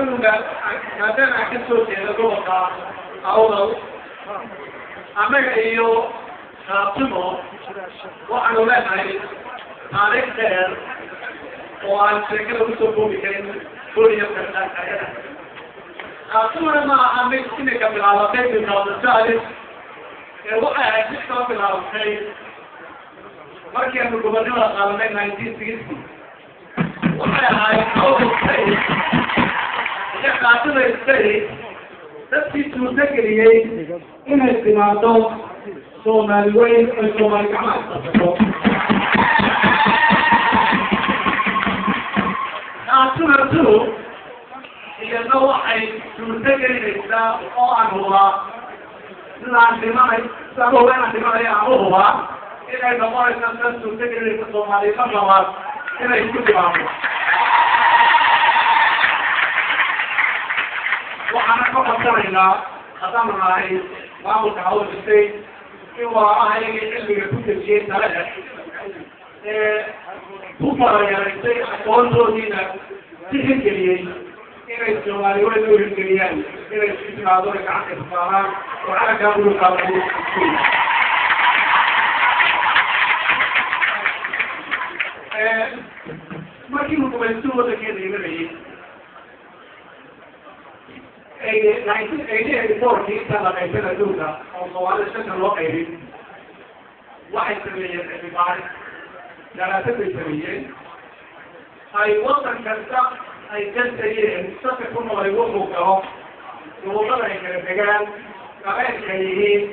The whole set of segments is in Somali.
maadaama aan ka soo jeedo gobolka awdal annaga iyo kaabtimo waxaanu leenahay taariikh dheer oo aan sheekada kusoo koobi karin buriya kartaakayada kaabtimona ma aha mid imika bilaabatay bilkaabtasaalis ee waxay ahayd mid kala bilaabatay markii aanu gobernimada qaadanay 1960 waxay ahayd awdal state qaatida state dadkii suurtageliyey inay timaado Soomaali weyn oo Soomaali gacmaha qabsato qaatidadu iyadoo waxay suurtagelinaysaa oo aan hubaa sidaan dhimanay sababo inaan dhimanay aan u hubaa inay noqonaysa dad suurtagelinaysa Soomaali ka labaad inay isku timaado waxaana ka qabsanaynaa haddaan nahay maamulka awdal state in walaalahayaga xilliga ku dejiyey tale ku farayaraysay aqoontoodiina si hirgeliyey inay Soomaali weyn u hirgeliyaan inay isku timaado ay gacanta isfaaraan oo xaggaa dhulka lagu markii uu gumaystuhu waddankeeda imanayay 1984 inta la qaybsan adduunka oo Soomaalida shanta loo qaybin waxay sameeyeen cilmi-baaris daraasad bay sameeyeen ay waddan kasta ay kasayeen dadka ku noolay wuxuu galo gobollada ay kala degaan qabeelka ay yihiin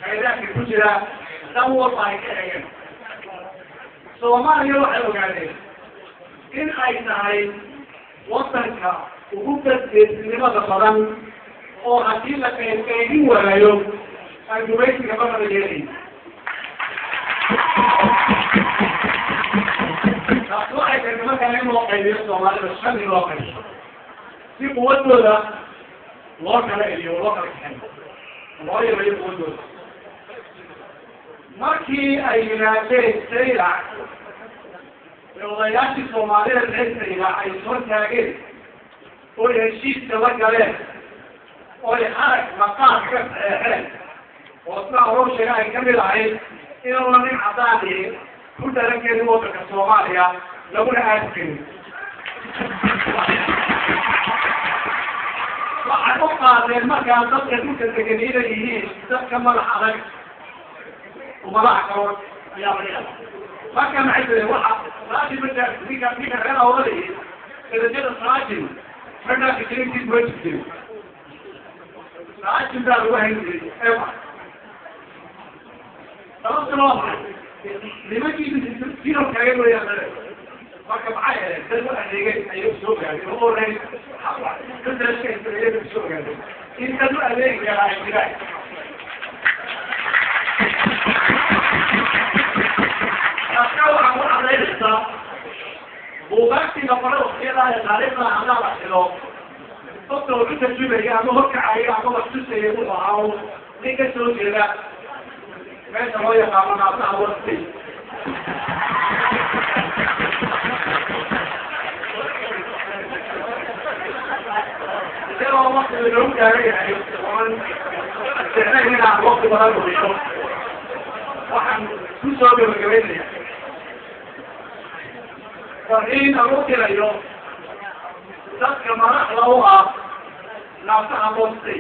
khayraadka ku jira dhan walba ay ka eegeen Soomaaliya waxay ogaadeen in ay tahay waddanka ugu dadgeesinimada badan oo haddii la qaybin waayo ay gumaysiga badana yeelayn taas waxay tahay nimankan in loo qaybiyo Soomaalida shan in loo qaybiyo si quwadooda loo kala eliyo loo kala kaxeeyo loo yareeyo quwadooda markii ay yimaadeen saylac odayaashii Soomaalida reer saylac ay soo taageen oo heshiiska la galeen oo arag maqaad ka saxeexeen oo sida hore sheega ay kamid ahayd inuu nin cadaan ku daran karin waddanka Soomaaliya laguna aadi karin waxay u qaadeen markaa dadka dhulka degan inay yihiin dadka madax adag umadaha kalood ayaa laga yaaba marka maxay jireen waxa raajin markaa ninka reer awdal darajada raajin markaa fikirkiis way jireen raajin baa lagu hayn jiray ewa sababta loo maray nimankiisa jiro kaga weeyaan marka maxay ahayd dad u adeegay ayay soo gaadeen oo reer dadka ay soo gaadeen in dad u adeegi karaa ay jiraan waxaan ku cadaynaysaa buugaagtiga qore waqtiyadaha taariikhda hadaa la xilo dadka u tarjumaya ama horkacaya ama waxtusaya wuxuu ahaa nin ka soo jeeda meesha loo yaqaano naasaha wasti isagoo waqtiga loogu taagan yahay oan sicnayn inaan waqti badan buxiso waxaan ku soo gabagabaynaya fariin aan u tirayo dadka madaxda u ah naasaha wasti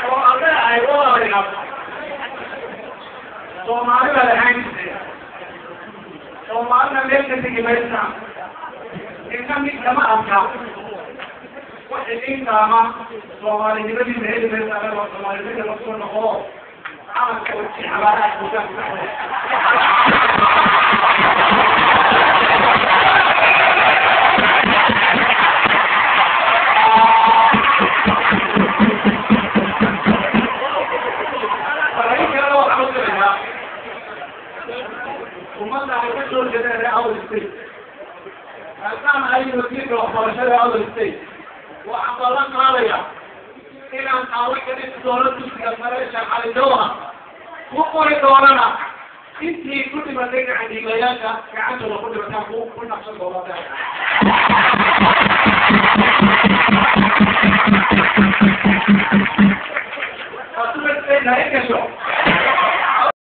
oo adeecay walaaliga Soomaalida lahayn Soomaalida meelka tegi maysa inna mid kama arka waxay intaama Soomaalinimadii heli maysa anagoo Soomaalinimada lasoo noqo calanka uji xabaaraha kusan ummadda ay ka soo jeedeen reer awdal state maadaama ay wasiirka waxbarashada awdal state waxaan ballan qaadayaa inaan aawo gelin doono dugsiga sare Sheekh Cali Jawhar ku qori doonana intii ku dhimatay gacandiilayaasha gacantooda ku dhimataan ku naqshan doonaa Asuma